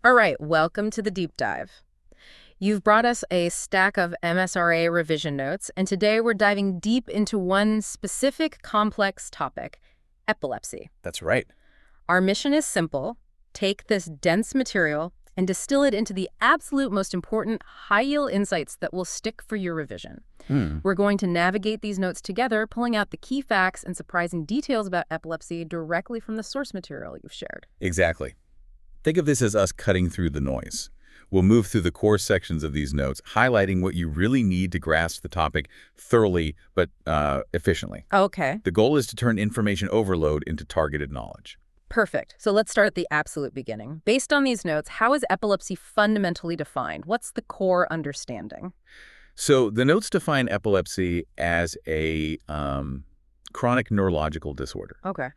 All right, welcome to the deep dive. You've brought us a stack of MSRA revision notes, and today we're diving deep into one specific complex topic, epilepsy. That's right. Our mission is simple: take this dense material and distill it into the absolute most important high-yield insights that will stick for your revision. We're going to navigate these notes together, pulling out the key facts and surprising details about epilepsy directly from the source material you've shared. Exactly. Think of this as us cutting through the noise. We'll move through the core sections of these notes, highlighting what you really need to grasp the topic thoroughly but efficiently. Okay, The goal is to turn information overload into targeted knowledge. perfect. So let's start at the absolute beginning. Based on these notes, how is epilepsy fundamentally defined? What's the core understanding? So the notes define epilepsy as a chronic neurological disorder. Okay.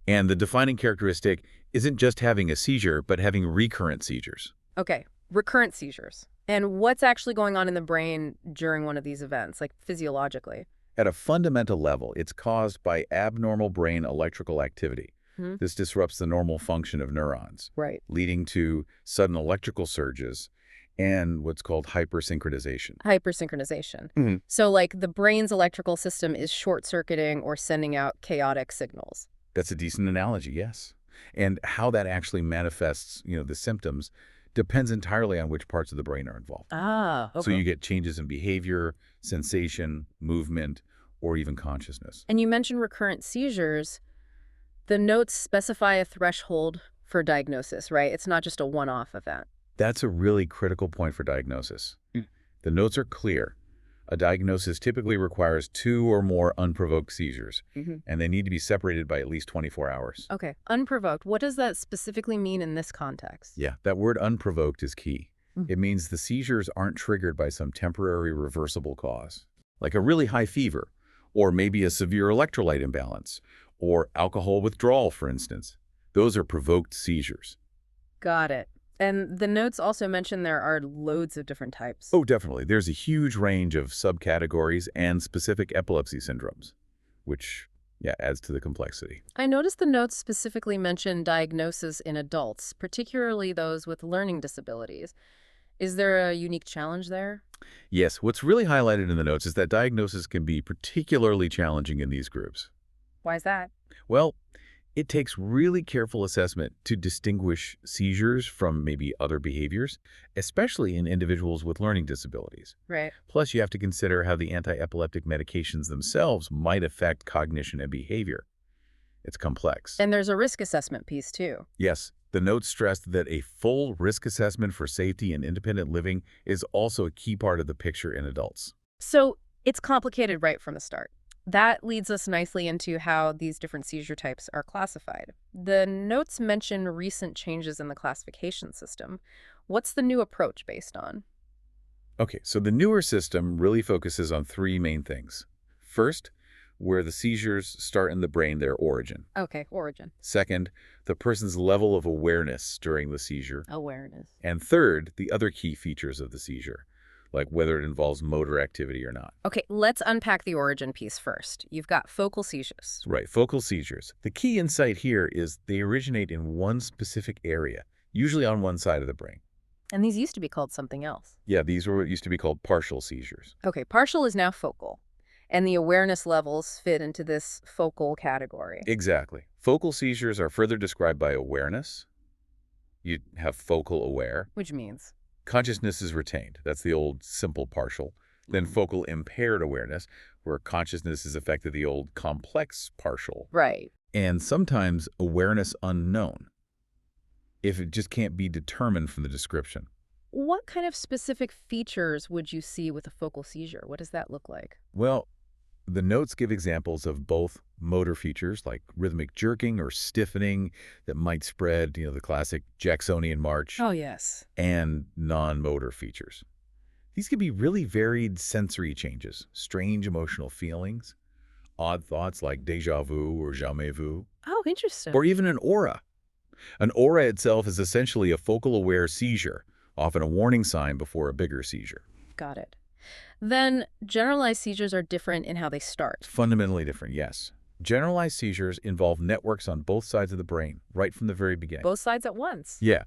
And the defining characteristic isn't just having a seizure, but having recurrent seizures. Okay, recurrent seizures. And what's actually going on in the brain during one of these events, like physiologically? At a fundamental level, it's caused by abnormal brain electrical activity. This disrupts the normal function of neurons, Right. leading to sudden electrical surges and what's called hypersynchronization. Hypersynchronization. Mhm. So like the brain's electrical system is short-circuiting or sending out chaotic signals. That's a decent analogy, yes. And how that actually manifests, the symptoms, depends entirely on which parts of the brain are involved. Ah, okay. So you get changes in behavior, sensation, movement, or even consciousness. And you mentioned recurrent seizures. The notes specify a threshold for diagnosis, right? It's not just a one-off event. That's a really critical point for diagnosis. The notes are clear. A diagnosis typically requires 2 or more unprovoked seizures, and they need to be separated by at least 24 hours. Okay, unprovoked. What does that specifically mean in this context? Yeah, that word unprovoked is key. Mhm. It means the seizures aren't triggered by some temporary reversible cause, like a really high fever, or maybe a severe electrolyte imbalance, or alcohol withdrawal, for instance. Those are provoked seizures. Got it. And the notes also mention there are loads of different types. Oh, definitely. There's a huge range of subcategories and specific epilepsy syndromes, which, adds to the complexity. I noticed the notes specifically mention diagnosis in adults, particularly those with learning disabilities. Is there a unique challenge there? Yes, what's really highlighted in the notes is that diagnosis can be particularly challenging in these groups. Why is that? Well, it takes really careful assessment to distinguish seizures from maybe other behaviors, especially in individuals with learning disabilities. Right. Plus, you have to consider how the anti-epileptic medications themselves might affect cognition and behavior. It's complex. And there's a risk assessment piece, too. Yes, the notes stressed that a full risk assessment for safety and independent living is also a key part of the picture in adults. So it's complicated right from the start. That leads us nicely into how these different seizure types are classified. The notes mention recent changes in the classification system. What's the new approach based on? Okay, so the newer system really focuses on 3 main things. First, where the seizures start in the brain, their origin. Okay, origin. Second, the person's level of awareness during the seizure. Awareness. And third, the other key features of the seizure, like whether it involves motor activity or not. Okay, let's unpack the origin piece first. You've got focal seizures. Right, focal seizures. The key insight here is they originate in one specific area, usually on one side of the brain. And these used to be called something else. Yeah, these were what used to be called partial seizures. Okay, partial is now focal. And the awareness levels fit into this focal category. Exactly. Focal seizures are further described by awareness. You have focal aware. Which means? Consciousness is retained. That's the old simple partial. Then focal impaired awareness, where consciousness is affected, the old complex partial. Right. And sometimes awareness unknown, if it just can't be determined from the description. What kind of specific features would you see with a focal seizure? What does that look like? Well, the notes give examples of both motor features like rhythmic jerking or stiffening that might spread, the classic Jacksonian march, Oh, yes. and non-motor features. These can be really varied sensory changes, strange emotional feelings, odd thoughts like déjà vu or jamais vu, Oh, interesting. or even an aura. An aura itself is essentially a focal aware seizure, often a warning sign before a bigger seizure. Got it. Then generalized seizures are different in how they start. Fundamentally different, yes. Generalized seizures involve networks on both sides of the brain, right from the very beginning. Both sides at once. Yeah.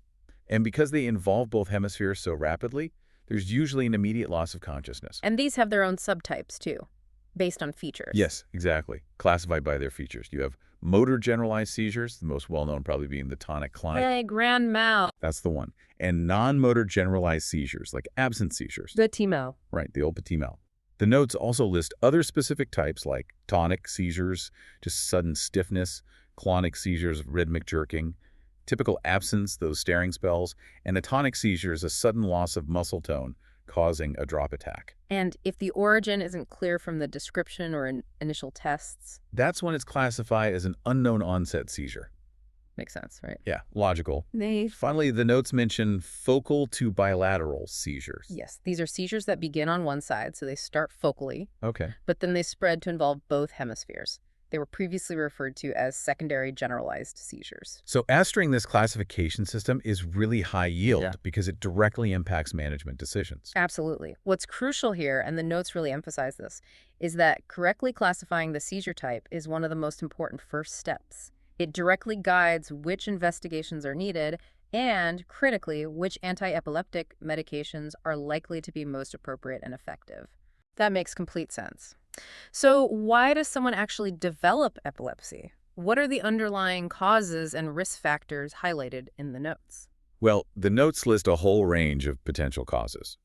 And because they involve both hemispheres so rapidly, there's usually an immediate loss of consciousness. And these have their own subtypes, too, based on features. Yes, exactly. Classified by their features. You have motor generalized seizures, the most well-known probably being the tonic-clonic. Hey, grand mal. That's the one. And non-motor generalized seizures, like absent seizures. The T-mal. Right, the old petit mal. The notes also list other specific types like tonic seizures, just sudden stiffness, clonic seizures, rhythmic jerking, typical absence, those staring spells, and atonic seizures, a sudden loss of muscle tone causing a drop attack. And if the origin isn't clear from the description or initial tests? That's when it's classified as an unknown onset seizure. Makes sense, right? Yeah, logical. Finally, the notes mention focal to bilateral seizures. Yes, these are seizures that begin on one side, so they start focally, Okay. but then they spread to involve both hemispheres. They were previously referred to as secondary generalized seizures. So astering this classification system is really high yield Yeah. because it directly impacts management decisions. Absolutely. What's crucial here, and the notes really emphasize this, is that correctly classifying the seizure type is one of the most important first steps. It directly guides which investigations are needed and, critically, which anti-epileptic medications are likely to be most appropriate and effective. That makes complete sense. So why does someone actually develop epilepsy? What are the underlying causes and risk factors highlighted in the notes? Well, the notes list a whole range of potential causes.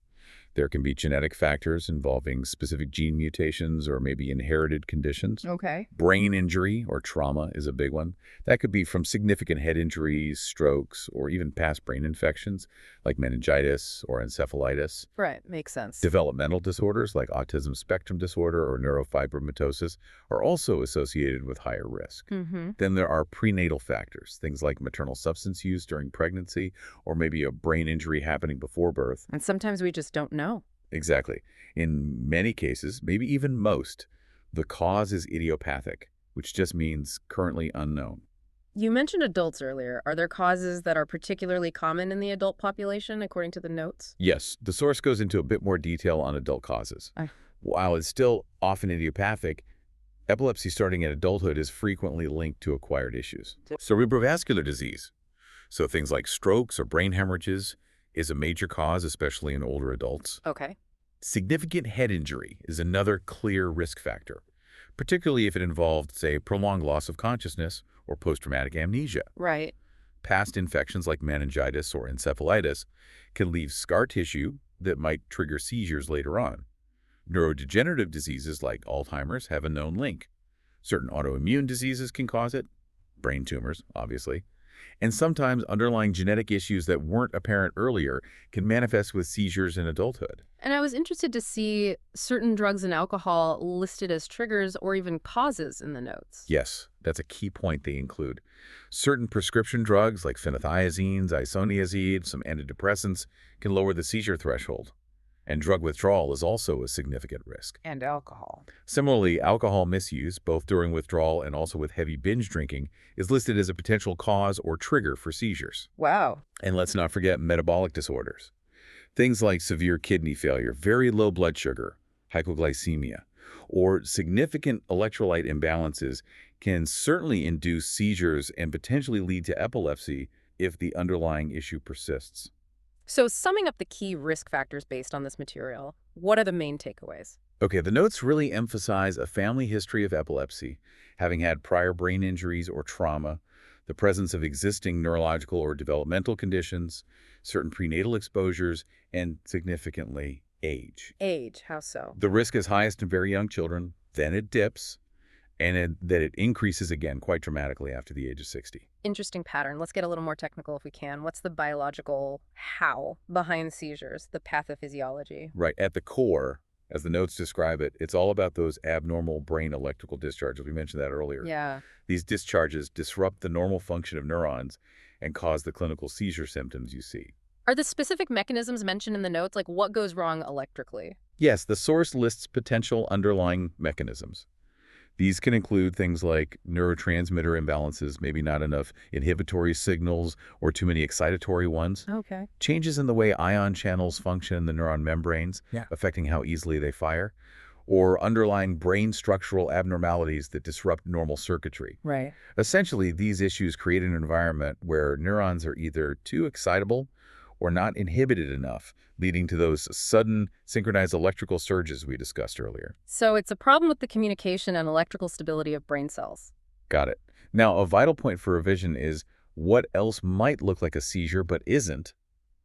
There can be genetic factors involving specific gene mutations or maybe inherited conditions. Okay. Brain injury or trauma is a big one. That could be from significant head injuries, strokes, or even past brain infections like meningitis or encephalitis. Right, makes sense. Developmental disorders like autism spectrum disorder or neurofibromatosis are also associated with higher risk. Then there are prenatal factors, things like maternal substance use during pregnancy or maybe a brain injury happening before birth. And sometimes we just don't know. Exactly. In many cases, maybe even most, the cause is idiopathic, which just means currently unknown. You mentioned adults earlier. Are there causes that are particularly common in the adult population, according to the notes? Yes, the source goes into a bit more detail on adult causes. While it's still often idiopathic, epilepsy starting at adulthood is frequently linked to acquired issues. Cerebrovascular disease, so things like strokes or brain hemorrhages, is a major cause, especially in older adults. Okay. Significant head injury is another clear risk factor, particularly if it involved, say, prolonged loss of consciousness or post-traumatic amnesia. Right. Past infections like meningitis or encephalitis can leave scar tissue that might trigger seizures later on. Neurodegenerative diseases like Alzheimer's have a known link. Certain autoimmune diseases can cause it, brain tumors, obviously. And sometimes underlying genetic issues that weren't apparent earlier can manifest with seizures in adulthood. And I was interested to see certain drugs and alcohol listed as triggers or even causes in the notes. Yes, that's a key point they include. Certain prescription drugs like phenothiazines, isoniazid, some antidepressants can lower the seizure threshold. And drug withdrawal is also a significant risk. And alcohol. Similarly, alcohol misuse, both during withdrawal and also with heavy binge drinking, is listed as a potential cause or trigger for seizures. Wow. And let's not forget metabolic disorders. Things like severe kidney failure, very low blood sugar, hypoglycemia, or significant electrolyte imbalances can certainly induce seizures and potentially lead to epilepsy if the underlying issue persists. So summing up the key risk factors based on this material, what are the main takeaways? Okay, the notes really emphasize a family history of epilepsy, having had prior brain injuries or trauma, the presence of existing neurological or developmental conditions, certain prenatal exposures, and significantly, age. Age, how so? The risk is highest in very young children, then it dips, and that it increases again quite dramatically after the age of 60. Interesting pattern. Let's get a little more technical if we can. What's the biological how behind seizures, the pathophysiology? Right. At the core, as the notes describe it, it's all about those abnormal brain electrical discharges. We mentioned that earlier. Yeah. These discharges disrupt the normal function of neurons and cause the clinical seizure symptoms you see. Are the specific mechanisms mentioned in the notes, like what goes wrong electrically? Yes, the source lists potential underlying mechanisms. These can include things like neurotransmitter imbalances, maybe not enough inhibitory signals or too many excitatory ones. Okay. Changes in the way ion channels function in the neuron membranes, affecting how easily they fire, or underlying brain structural abnormalities that disrupt normal circuitry. Right. Essentially, these issues create an environment where neurons are either too excitable or not inhibited enough, leading to those sudden synchronized electrical surges we discussed earlier. So it's a problem with the communication and electrical stability of brain cells. Got it. Now, a vital point for revision is what else might look like a seizure but isn't,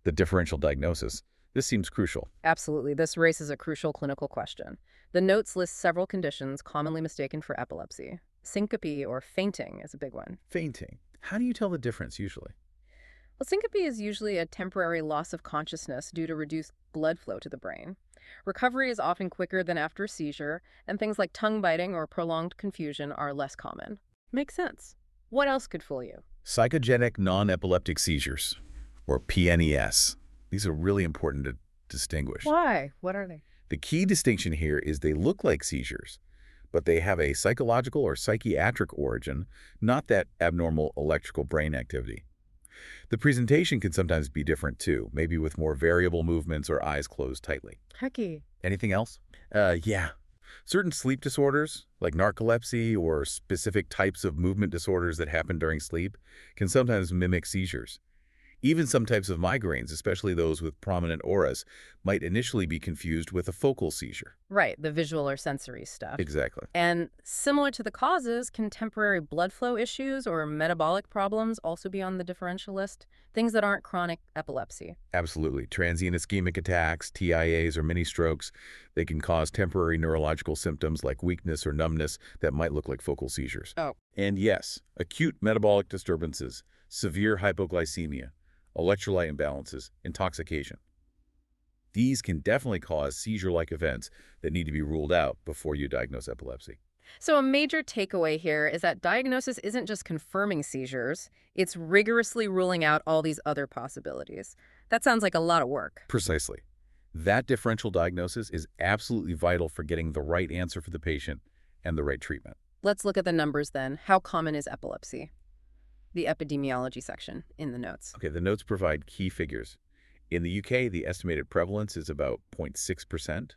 the differential diagnosis. This seems crucial. Absolutely. This raises a crucial clinical question. The notes list several conditions commonly mistaken for epilepsy. Syncope or fainting is a big one. Fainting. How do you tell the difference usually? Well, syncope is usually a temporary loss of consciousness due to reduced blood flow to the brain. Recovery is often quicker than after a seizure, and things like tongue biting or prolonged confusion are less common. Makes sense. What else could fool you? Psychogenic non-epileptic seizures, or PNES. These are really important to distinguish. Why? What are they? The key distinction here is they look like seizures, but they have a psychological or psychiatric origin, not that abnormal electrical brain activity. The presentation can sometimes be different too, maybe with more variable movements or eyes closed tightly. Hecky. Anything else? Yeah. Certain sleep disorders, like narcolepsy or specific types of movement disorders that happen during sleep, can sometimes mimic seizures. Even some types of migraines, especially those with prominent auras, might initially be confused with a focal seizure. Right, the visual or sensory stuff. Exactly. And similar to the causes, can temporary blood flow issues or metabolic problems also be on the differential list? Things that aren't chronic epilepsy. Absolutely. Transient ischemic attacks, TIAs, or mini strokes, they can cause temporary neurological symptoms like weakness or numbness that might look like focal seizures. Oh. And yes, acute metabolic disturbances, severe hypoglycemia, electrolyte imbalances, intoxication. These can definitely cause seizure-like events that need to be ruled out before you diagnose epilepsy. So a major takeaway here is that diagnosis isn't just confirming seizures, it's rigorously ruling out all these other possibilities. That sounds like a lot of work. Precisely. That differential diagnosis is absolutely vital for getting the right answer for the patient and the right treatment. Let's look at the numbers then. How common is epilepsy? The epidemiology section in the notes. Okay, the notes provide key figures. In the UK, the estimated prevalence is about 0.6%.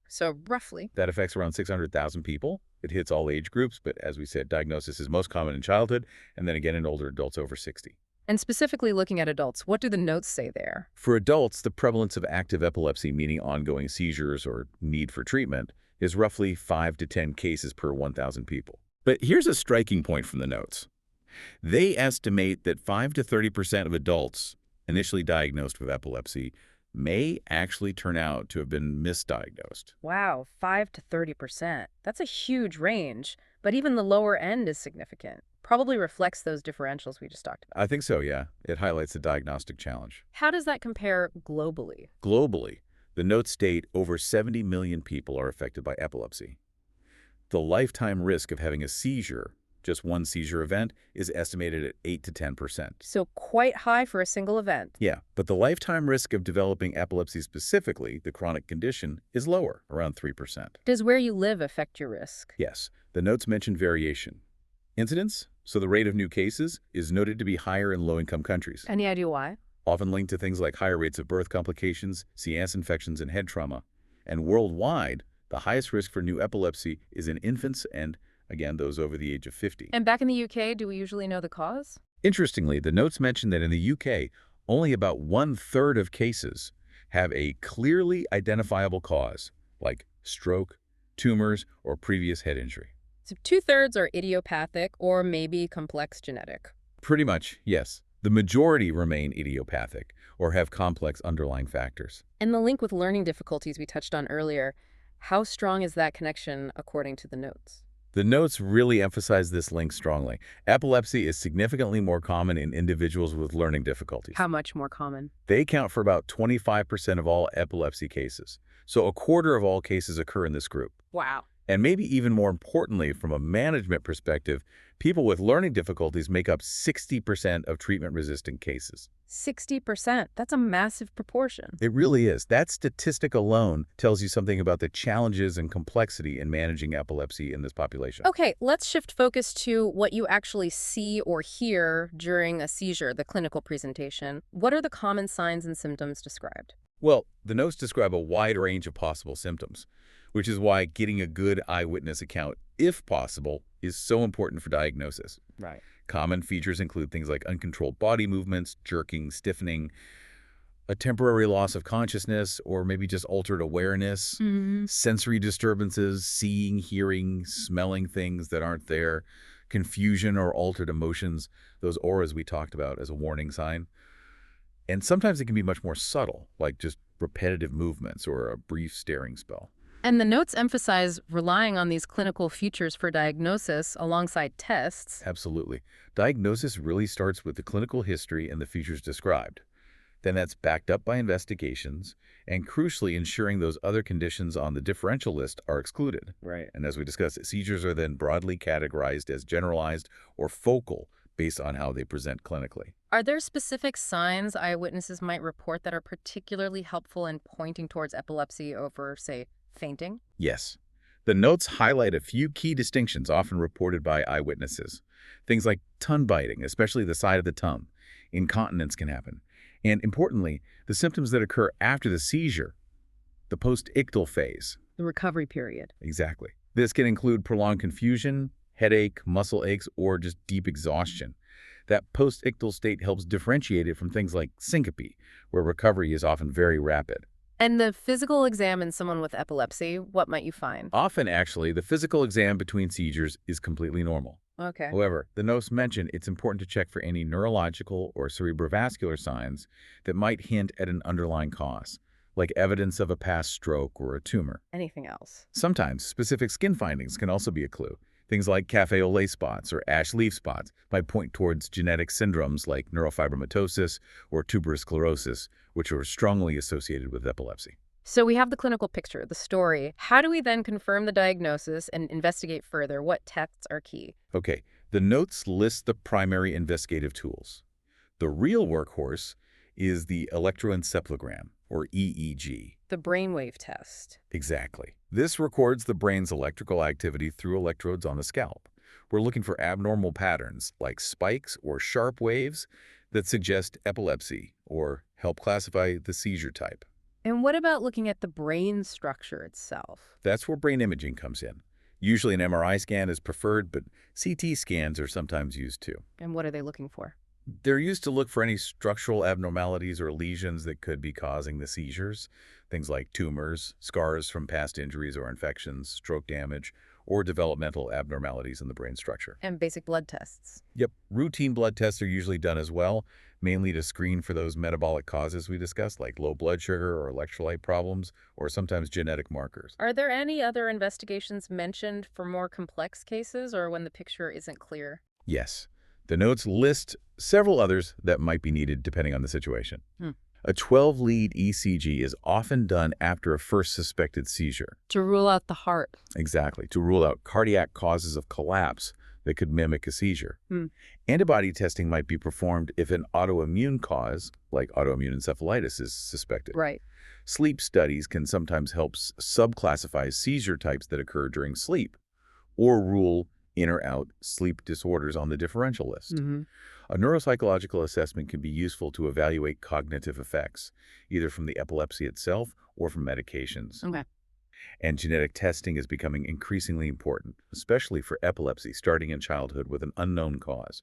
So roughly. That affects around 600,000 people. It hits all age groups, but as we said, diagnosis is most common in childhood and then again in older adults over 60. And specifically looking at adults, what do the notes say there? For adults, the prevalence of active epilepsy, meaning ongoing seizures or need for treatment, is roughly 5 to 10 cases per 1,000 people. But here's a striking point from the notes. They estimate that 5 to 30% of adults initially diagnosed with epilepsy may actually turn out to have been misdiagnosed. Wow, 5 to 30%. That's a huge range, but even the lower end is significant. Probably reflects those differentials we just talked about. I think so, yeah. It highlights the diagnostic challenge. How does that compare globally? Globally, the notes state over 70 million people are affected by epilepsy. The lifetime risk of having a seizure, just one seizure event, is estimated at 8 to 10%. So quite high for a single event. Yeah, but the lifetime risk of developing epilepsy specifically, the chronic condition, is lower, around 3%. Does where you live affect your risk? Yes, the notes mention variation. Incidence, so the rate of new cases, is noted to be higher in low-income countries, Any idea why? often linked to things like higher rates of birth complications, CNS infections, and head trauma. And worldwide, the highest risk for new epilepsy is in infants and, again, those over the age of 50. And back in the UK, do we usually know the cause? Interestingly, the notes mention that in the UK, only about 1/3 of cases have a clearly identifiable cause, like stroke, tumors, or previous head injury. So 2/3 are idiopathic or maybe complex genetic. Pretty much, yes. The majority remain idiopathic or have complex underlying factors. And the link with learning difficulties we touched on earlier, how strong is that connection according to the notes? The notes really emphasize this link strongly. Epilepsy is significantly more common in individuals with learning difficulties. How much more common? They account for about 25% of all epilepsy cases. So 1/4 of all cases occur in this group. Wow. And maybe even more importantly, from a management perspective, people with learning difficulties make up 60% of treatment-resistant cases. 60%. That's a massive proportion. It really is. That statistic alone tells you something about the challenges and complexity in managing epilepsy in this population. Okay, let's shift focus to what you actually see or hear during a seizure, the clinical presentation. What are the common signs and symptoms described? Well, the notes describe a wide range of possible symptoms, which is why getting a good eyewitness account, if possible, is so important for diagnosis. Right. Common features include things like uncontrolled body movements, jerking, stiffening, a temporary loss of consciousness, or maybe just altered awareness, sensory disturbances, seeing, hearing, smelling things that aren't there, confusion or altered emotions, those auras we talked about as a warning sign. And sometimes it can be much more subtle, like just repetitive movements or a brief staring spell. And the notes emphasize relying on these clinical features for diagnosis alongside tests. Absolutely. Diagnosis really starts with the clinical history and the features described. Then that's backed up by investigations and, crucially, ensuring those other conditions on the differential list are excluded. Right. And as we discussed, seizures are then broadly categorized as generalized or focal based on how they present clinically. Are there specific signs eyewitnesses might report that are particularly helpful in pointing towards epilepsy over, say, fainting? Yes. The notes highlight a few key distinctions often reported by eyewitnesses. Things like tongue biting, especially the side of the tongue. Incontinence can happen. And importantly, the symptoms that occur after the seizure, the post-ictal phase. The recovery period. Exactly. This can include prolonged confusion, headache, muscle aches, or just deep exhaustion. That post-ictal state helps differentiate it from things like syncope, where recovery is often very rapid. And the physical exam in someone with epilepsy, what might you find? Often, actually, the physical exam between seizures is completely normal. Okay. However, the notes mention it's important to check for any neurological or cerebrovascular signs that might hint at an underlying cause, like evidence of a past stroke or a tumor. Anything else? Sometimes specific skin findings can also be a clue. Things like cafe au lait spots or ash leaf spots might point towards genetic syndromes like neurofibromatosis or tuberous sclerosis, which are strongly associated with epilepsy. So we have the clinical picture, the story. How do we then confirm the diagnosis and investigate further? What tests are key? Okay, the notes list the primary investigative tools. The real workhorse is the electroencephalogram, or EEG. The brainwave test. Exactly. This records the brain's electrical activity through electrodes on the scalp. We're looking for abnormal patterns, like spikes or sharp waves, that suggest epilepsy or help classify the seizure type. And what about looking at the brain structure itself? That's where brain imaging comes in. Usually an MRI scan is preferred, but CT scans are sometimes used too. And what are they looking for? They're used to look for any structural abnormalities or lesions that could be causing the seizures, things like tumors, scars from past injuries or infections, stroke damage, or developmental abnormalities in the brain structure. And basic blood tests. Yep, routine blood tests are usually done as well, mainly to screen for those metabolic causes we discussed, like low blood sugar or electrolyte problems, or sometimes genetic markers. Are there any other investigations mentioned for more complex cases or when the picture isn't clear? Yes. The notes list several others that might be needed depending on the situation. A 12-lead ECG is often done after a first suspected seizure. To rule out the heart. Exactly, to rule out cardiac causes of collapse that could mimic a seizure. Antibody testing might be performed if an autoimmune cause, like autoimmune encephalitis, is suspected. Right. Sleep studies can sometimes help subclassify seizure types that occur during sleep, or rule in or out sleep disorders on the differential list. A neuropsychological assessment can be useful to evaluate cognitive effects, either from the epilepsy itself or from medications. Okay. And genetic testing is becoming increasingly important, especially for epilepsy starting in childhood with an unknown cause,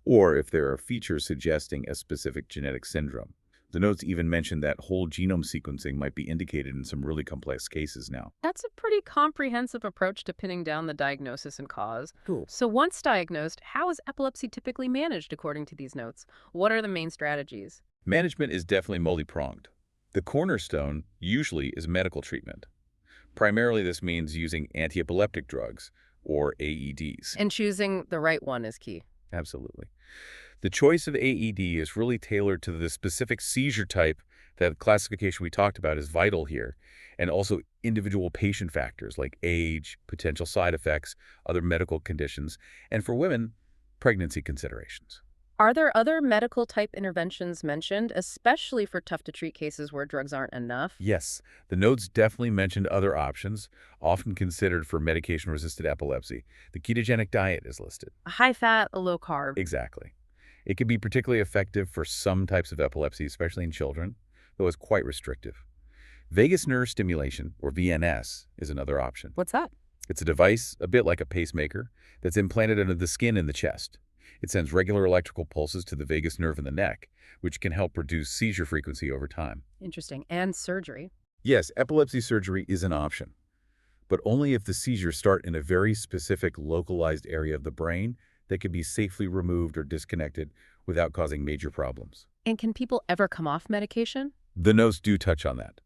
or if there are features suggesting a specific genetic syndrome. The notes even mention that whole genome sequencing might be indicated in some really complex cases now. That's a pretty comprehensive approach to pinning down the diagnosis and cause. Cool. So once diagnosed, how is epilepsy typically managed according to these notes? What are the main strategies? Management is definitely multi-pronged. The cornerstone usually is medical treatment. Primarily, this means using anti-epileptic drugs, or AEDs. And choosing the right one is key. Absolutely. The choice of AED is really tailored to the specific seizure type. That classification we talked about is vital here, and also individual patient factors like age, potential side effects, other medical conditions, and for women, pregnancy considerations. Are there other medical type interventions mentioned, especially for tough-to-treat cases where drugs aren't enough? Yes, the notes definitely mentioned other options, often considered for medication-resistant epilepsy. The ketogenic diet is listed. A high-fat, a low-carb. Exactly. It can be particularly effective for some types of epilepsy, especially in children, though it's quite restrictive. Vagus nerve stimulation, or VNS, is another option. What's that? It's a device, a bit like a pacemaker, that's implanted under the skin in the chest. It sends regular electrical pulses to the vagus nerve in the neck, which can help reduce seizure frequency over time. Interesting. And surgery. Yes, epilepsy surgery is an option, but only if the seizures start in a very specific localized area of the brain that can be safely removed or disconnected without causing major problems. And can people ever come off medication? The notes do touch on that.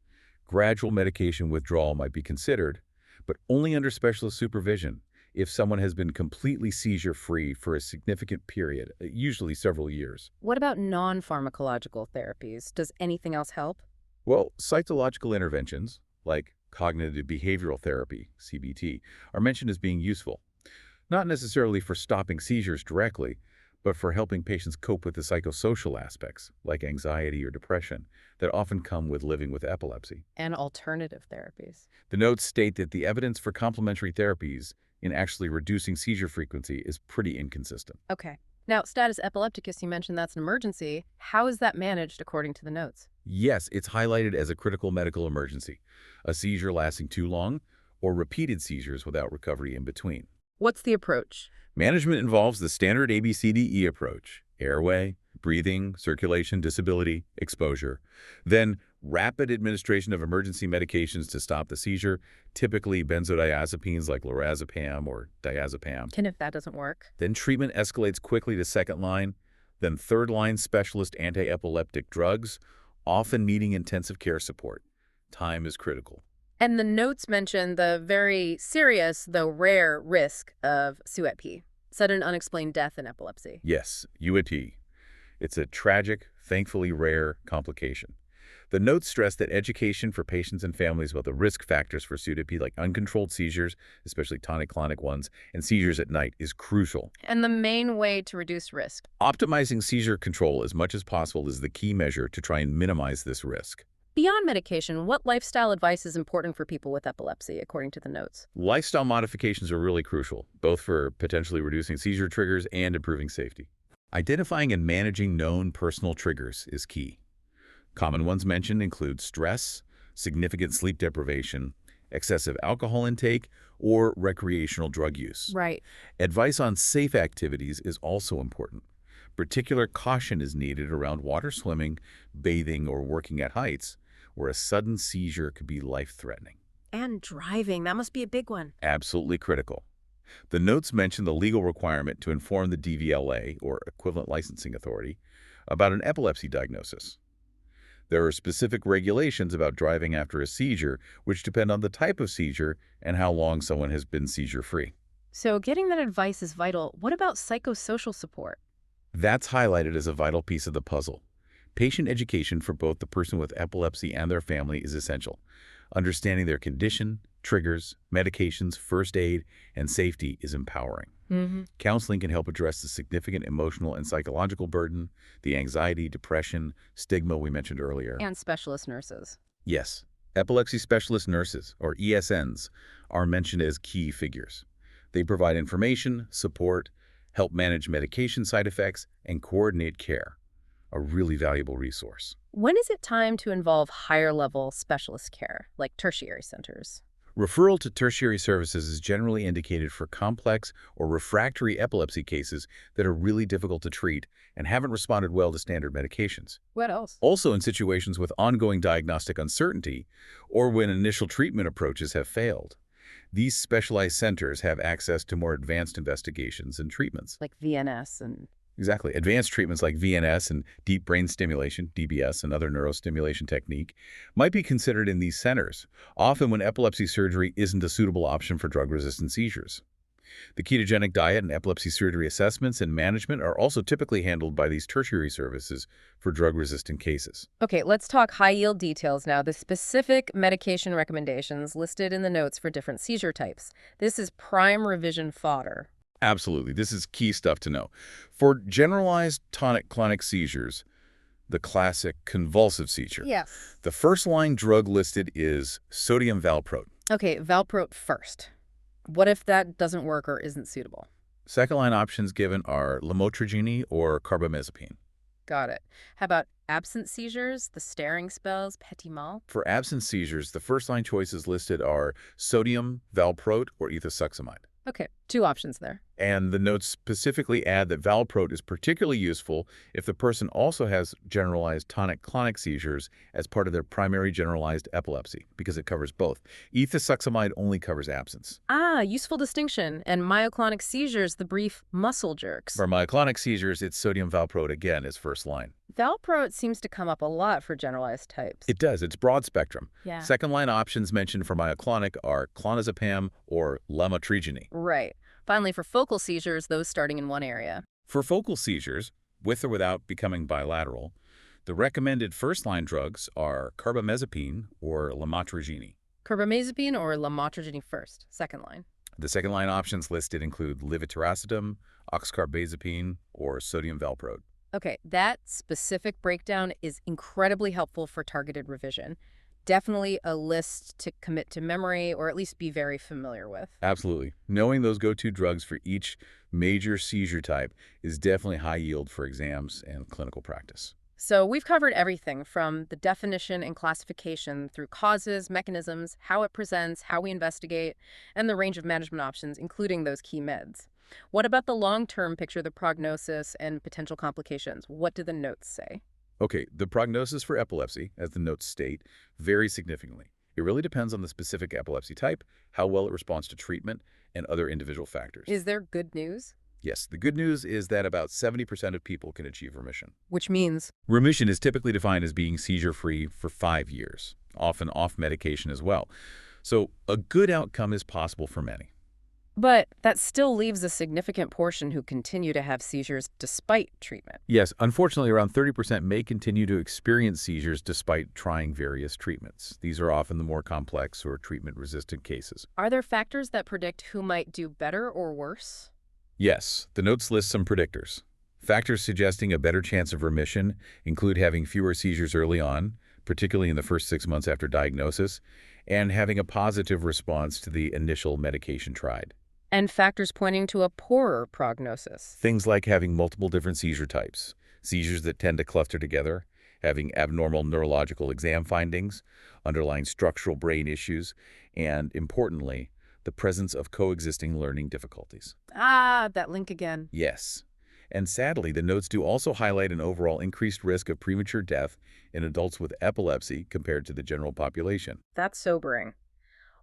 Gradual medication withdrawal might be considered, but only under specialist supervision if someone has been completely seizure-free for a significant period, usually several years. What about non-pharmacological therapies? Does anything else help? Well, psychological interventions, like cognitive behavioral therapy, CBT, are mentioned as being useful, not necessarily for stopping seizures directly, but for helping patients cope with the psychosocial aspects, like anxiety or depression, that often come with living with epilepsy. And alternative therapies. The notes state that the evidence for complementary therapies in actually reducing seizure frequency is pretty inconsistent. Okay. Now, status epilepticus, you mentioned that's an emergency. How is that managed according to the notes? Yes, it's highlighted as a critical medical emergency, a seizure lasting too long, or repeated seizures without recovery in between. What's the approach? Management involves the standard ABCDE approach: airway, breathing, circulation, disability, exposure. Then rapid administration of emergency medications to stop the seizure, typically benzodiazepines like lorazepam or diazepam. And if that doesn't work? Then treatment escalates quickly to second line, then third line specialist anti-epileptic drugs, often needing intensive care support. Time is critical. And the notes mention the very serious, though rare, risk of SUEP, sudden unexplained death in epilepsy. Yes, UAT. It's a tragic, thankfully rare complication. The notes stress that education for patients and families about the risk factors for SUEP, like uncontrolled seizures, especially tonic-clonic ones, and seizures at night, is crucial. And the main way to reduce risk? Optimizing seizure control as much as possible is the key measure to try and minimize this risk. Beyond medication, what lifestyle advice is important for people with epilepsy, according to the notes? Lifestyle modifications are really crucial, both for potentially reducing seizure triggers and improving safety. Identifying and managing known personal triggers is key. Common ones mentioned include stress, significant sleep deprivation, excessive alcohol intake, or recreational drug use. Right. Advice on safe activities is also important. Particular caution is needed around water swimming, bathing, or working at heights, where a sudden seizure could be life-threatening. And driving, that must be a big one. Absolutely critical. The notes mention the legal requirement to inform the DVLA, or Equivalent Licensing Authority, about an epilepsy diagnosis. There are specific regulations about driving after a seizure, which depend on the type of seizure and how long someone has been seizure-free. So getting that advice is vital. What about psychosocial support? That's highlighted as a vital piece of the puzzle. Patient education for both the person with epilepsy and their family is essential. Understanding their condition, triggers, medications, first aid, and safety is empowering. Counseling can help address the significant emotional and psychological burden, the anxiety, depression, stigma we mentioned earlier. And specialist nurses. Yes, epilepsy specialist nurses, or ESNs, are mentioned as key figures. They provide information, support, help manage medication side effects, and coordinate care. A really valuable resource. When is it time to involve higher-level specialist care, like tertiary centers? Referral to tertiary services is generally indicated for complex or refractory epilepsy cases that are really difficult to treat and haven't responded well to standard medications. What else? Also in situations with ongoing diagnostic uncertainty or when initial treatment approaches have failed. These specialized centers have access to more advanced investigations and treatments. Like VNS and... Exactly. Advanced treatments like VNS and deep brain stimulation, DBS, and other neurostimulation technique might be considered in these centers, often when epilepsy surgery isn't a suitable option for drug-resistant seizures. The ketogenic diet and epilepsy surgery assessments and management are also typically handled by these tertiary services for drug-resistant cases. Okay, let's talk high-yield details now. The specific medication recommendations listed in the notes for different seizure types. This is prime revision fodder. Absolutely. This is key stuff to know. For generalized tonic-clonic seizures, the classic convulsive seizure, Yes. the first-line drug listed is sodium valproate. Okay, valproate first. What if that doesn't work or isn't suitable? Second-line options given are lamotrigine or carbamazepine. Got it. How about absent seizures, the staring spells, petit mal? For absent seizures, the first-line choices listed are sodium valproate or ethosuximide. Okay, two options there. And the notes specifically add that valproate is particularly useful if the person also has generalized tonic-clonic seizures as part of their primary generalized epilepsy, because it covers both. Ethosuximide only covers absence. Ah, useful distinction. And myoclonic seizures, the brief muscle jerks. For myoclonic seizures, it's sodium valproate again as first line. Valproate seems to come up a lot for generalized types. It does. It's broad spectrum. Yeah. Second-line options mentioned for myoclonic are clonazepam or lamotrigine. Right. Finally, for focal seizures, those starting in one area. For focal seizures, with or without becoming bilateral, the recommended first-line drugs are carbamazepine or lamotrigine. Carbamazepine or lamotrigine first, second line. The second-line options listed include levetiracetam, oxcarbazepine, or sodium valproate. Okay, that specific breakdown is incredibly helpful for targeted revision. Definitely a list to commit to memory or at least be very familiar with. Absolutely. Knowing those go-to drugs for each major seizure type is definitely high yield for exams and clinical practice. So we've covered everything from the definition and classification through causes, mechanisms, how it presents, how we investigate, and the range of management options, including those key meds. What about the long-term picture, the prognosis and potential complications? What do the notes say? Okay, the prognosis for epilepsy, as the notes state, varies significantly. It really depends on the specific epilepsy type, how well it responds to treatment, and other individual factors. Is there good news? Yes, the good news is that about 70% of people can achieve remission. Which means? Remission is typically defined as being seizure-free for 5 years, often off medication as well. So a good outcome is possible for many. But that still leaves a significant portion who continue to have seizures despite treatment. Yes, unfortunately, around 30% may continue to experience seizures despite trying various treatments. These are often the more complex or treatment-resistant cases. Are there factors that predict who might do better or worse? Yes, the notes list some predictors. Factors suggesting a better chance of remission include having fewer seizures early on, particularly in the first 6 months after diagnosis, and having a positive response to the initial medication tried. And factors pointing to a poorer prognosis. Things like having multiple different seizure types, seizures that tend to cluster together, having abnormal neurological exam findings, underlying structural brain issues, and, importantly, the presence of coexisting learning difficulties. Ah, that link again. Yes. And sadly, the notes do also highlight an overall increased risk of premature death in adults with epilepsy compared to the general population. That's sobering.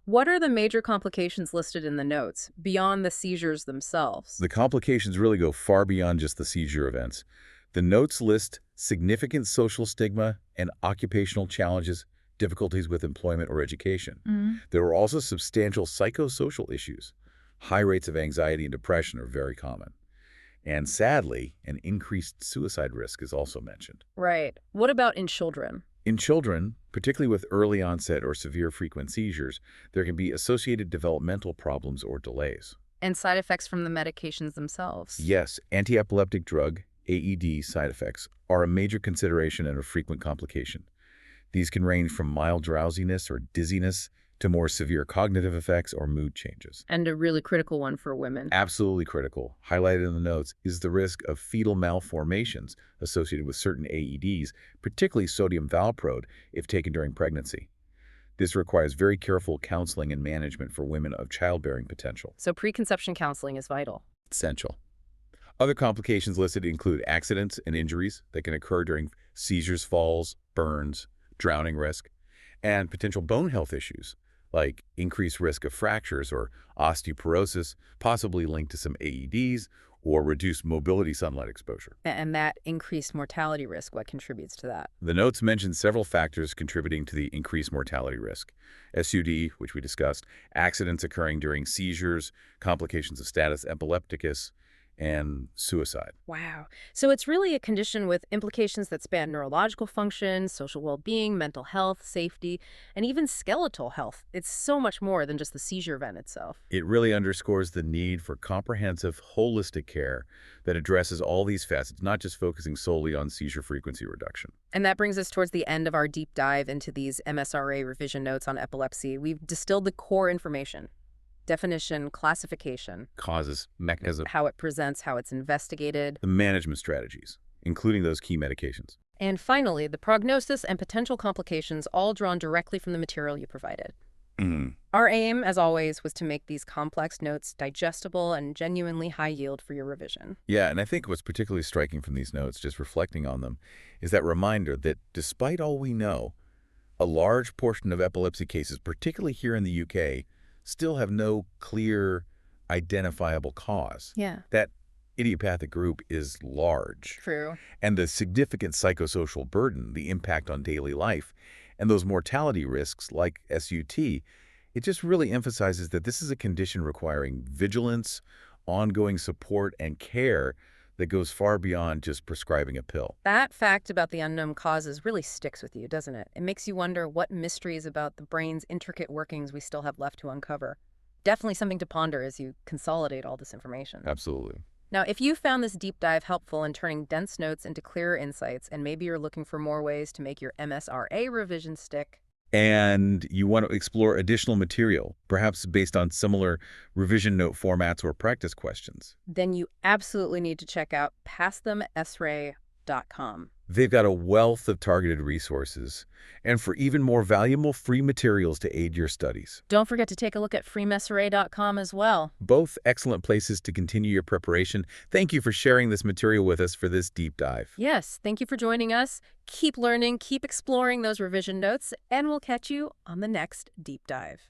What are the major complications listed in the notes, beyond the seizures themselves? The complications really go far beyond just the seizure events. The notes list significant social stigma and occupational challenges, difficulties with employment or education. There are also substantial psychosocial issues. High rates of anxiety and depression are very common. And sadly, an increased suicide risk is also mentioned. Right. What about in children? In children, particularly with early onset or severe frequent seizures, there can be associated developmental problems or delays. And side effects from the medications themselves? Yes, anti-epileptic drug, AED side effects, are a major consideration and a frequent complication. These can range from mild drowsiness or dizziness to more severe cognitive effects or mood changes. And a really critical one for women. Absolutely critical, highlighted in the notes, is the risk of fetal malformations associated with certain AEDs, particularly sodium valproate, if taken during pregnancy. This requires very careful counseling and management for women of childbearing potential. So preconception counseling is vital. Essential. Other complications listed include accidents and injuries that can occur during seizures, falls, burns, drowning risk, and potential bone health issues like increased risk of fractures or osteoporosis, possibly linked to some AEDs, or reduced mobility sunlight exposure. And that increased mortality risk, what contributes to that? The notes mention several factors contributing to the increased mortality risk. SUD, which we discussed, accidents occurring during seizures, complications of status epilepticus, and suicide. Wow. So it's really a condition with implications that span neurological function, social well-being, mental health, safety, and even skeletal health. It's so much more than just the seizure event itself. It really underscores the need for comprehensive, holistic care that addresses all these facets, not just focusing solely on seizure frequency reduction. And that brings us towards the end of our deep dive into these MSRA revision notes on epilepsy. We've distilled the core information. Definition, classification, Causes, mechanism, how it presents, how it's investigated, the management strategies, including those key medications. and finally, the prognosis and potential complications, all drawn directly from the material you provided. Mm. Our aim, as always, was to make these complex notes digestible and genuinely high yield for your revision. Yeah, and I think what's particularly striking from these notes, just reflecting on them, is that reminder that despite all we know, a large portion of epilepsy cases, particularly here in the UK, still have no clear, identifiable cause. Yeah. That idiopathic group is large. True. And the significant psychosocial burden, the impact on daily life, and those mortality risks like SUT, it just really emphasizes that this is a condition requiring vigilance, ongoing support, and care that goes far beyond just prescribing a pill. That fact about the unknown causes really sticks with you, doesn't it? It makes you wonder what mysteries about the brain's intricate workings we still have left to uncover. Definitely something to ponder as you consolidate all this information. Absolutely. Now, if you found this deep dive helpful in turning dense notes into clearer insights, and maybe you're looking for more ways to make your MSRA revision stick, And you want to explore additional material, perhaps based on similar revision note formats or practice questions. then you absolutely need to check out pathomsra.com. They've got a wealth of targeted resources, and for even more valuable free materials to aid your studies. Don't forget to take a look at freemsra.com as well. Both excellent places to continue your preparation. Thank you for sharing this material with us for this deep dive. Yes, thank you for joining us. Keep learning, keep exploring those revision notes, and we'll catch you on the next deep dive.